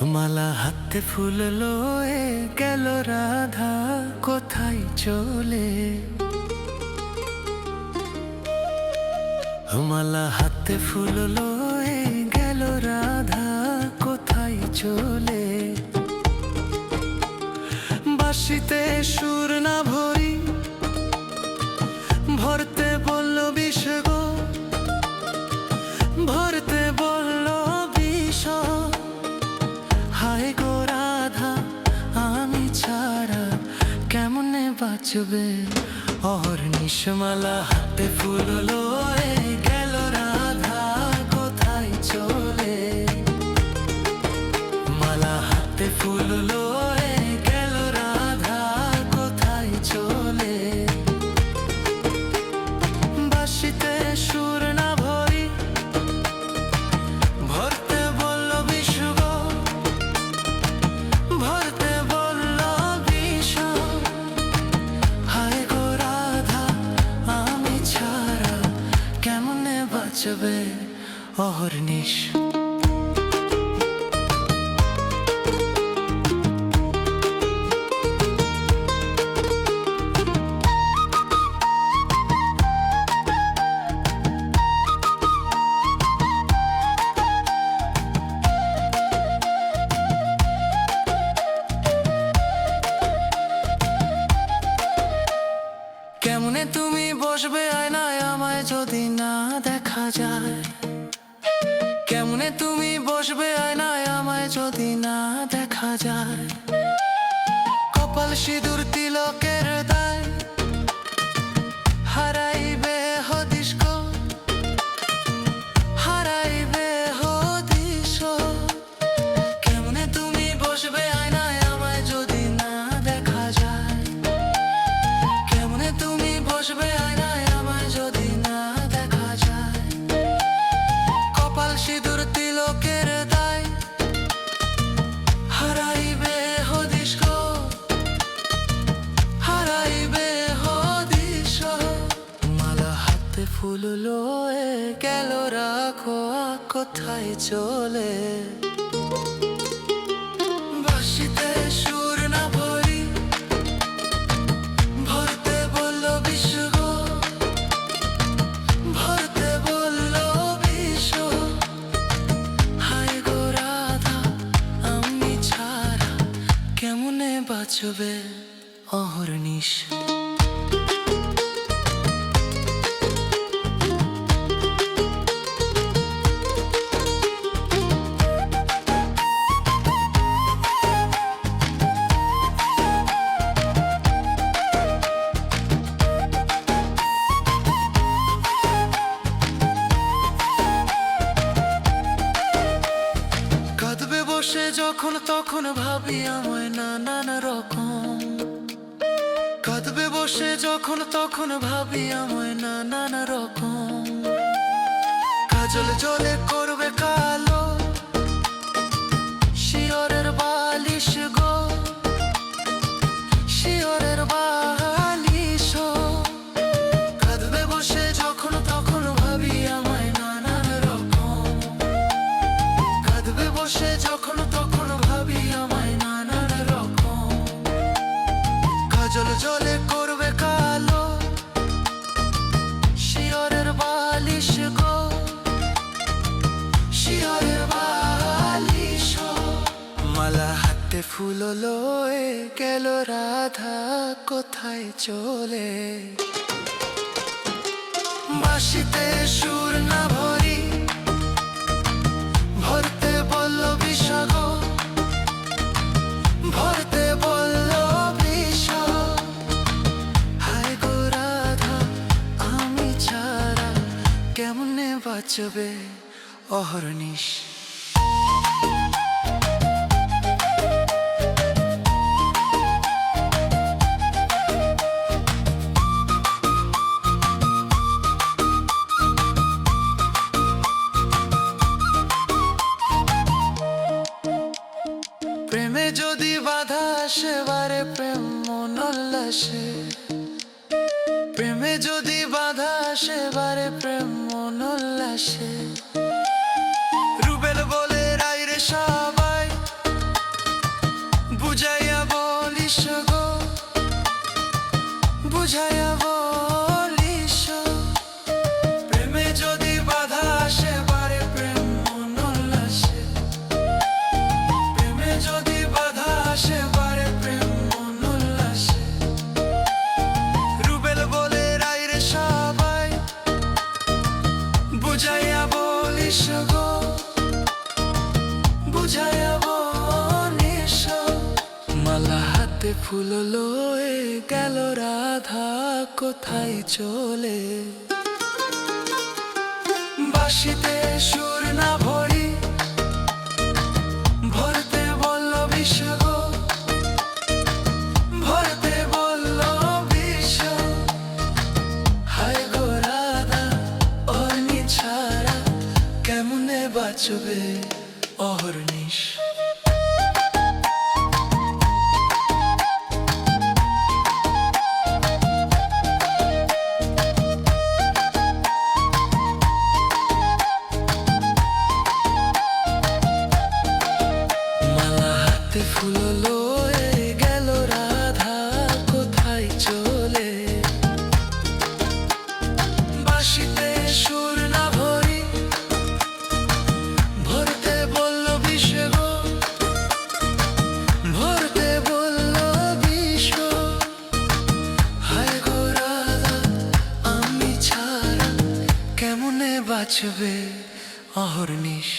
মালা হাতে ফুল লয়ে গেল রাধা, কোথায় চলে? মালা হাতে ফুল লয়ে গেল রাধা, কোথায় চলে? বাঁশিতে সুর না ভরি, ভরতে বলল বিষ গো, ভরতে বলল বিষ। হায় গো রাধা, আমি ছাড়া কেমনে বাঁচবে অহর্নিশ? মালা হাতে ফুল লয়ে গেল রাধা, কোথায় চলে? মালা হাতে ফুল লয়ে গেল রাধা, কোথায় চলে? বাঁশিতে সুর না ভরি, ভরতে বলল বিষ গো, ভরতে বলল বিষ। হায় গো রাধা, আমি ছাড়া কেমনে বাঁচবে অহর্নিশ? কেমনে তুমি বসবে আয়নায় আমায় যদি না দেখা যায়? কেমনে তুমি বসবে আয়নায় আমায় যদি না দেখা যায়? কপাল সিঁদুর তিলকের দায় হারাইবে হদিস গো, হারাইবে হদিস। কেমনে তুমি বসবে আয়নায় আমায় যদি না দেখা যায়? কেমনে তুমি বসবে আয়নায় আমায় যদি না দেখা যায়? কপাল সিঁদুর তিলকের দায় হারাইবে হদিস গো, হারাইবে হদিস। মালা হাতে ফুল লয়ে গেল রাখো, কোথায় চলে? বাঁশিতে সুর না ভরি, ভরতে বলল বিষ গো, ভরতে বলল বিষ। হায় গো রাধা, আমি ছাড়া কেমনে বাঁচবে অহর্নিশ? কাঁদবে বসে যখন তখন ভাবি আমায় নানান রকম। কাঁদবে বসে যখন তখন ভাবি আমায় নানান রকম। কাজল জলে করবে কালো শিয়রের বালিশ গো, শিয়রের বালিশ। কাঁদবে বসে যখন তখন ভাবি আমায় নানান রকম। কাঁদবে বসে যখন তখন ভাবি আমায় নানান রকম। কাজল জলে করবে কালো শিয়রের বালিশ গো, শিয়রের বালিশ। মালা হাতে ফুল লয়ে গেল রাধা, কোথায় চলে? বাঁশিতে সুর না ভরি, ভরতে বলল বিষ গো, ভরতে বলল বিষ। হায় গো রাধা, আমি ছাড়া কেমনে বাঁচবে অহর্নিশ? প্রেমে যদি বাধা আসে বারে প্রেম মন উল্লাসে, প্রেমে যদি বাধা আসে বারে প্রেম মন উল্লাসে। রুবেল বলে রাই রে সবাই, ফুল লয়ে গেল রাধা কোথায় চলে বাঁশিতে সুর না ভরি ভরতে বলল বিষ গো ভরতে বলল বিষ হায় গো রাধা অর্নি ছাড়া কেমনে বাঁচবে অহর্নিশ ফুল লয়ে গেল রাধা কোথায় চলে বাঁশিতে সুর না ভরি ভরতে বলল বিষ গো ভরতে বলল বিষ হায় গো রাধা আমি ছাড়া কেমনে বাঁচবে অহর্নিশ।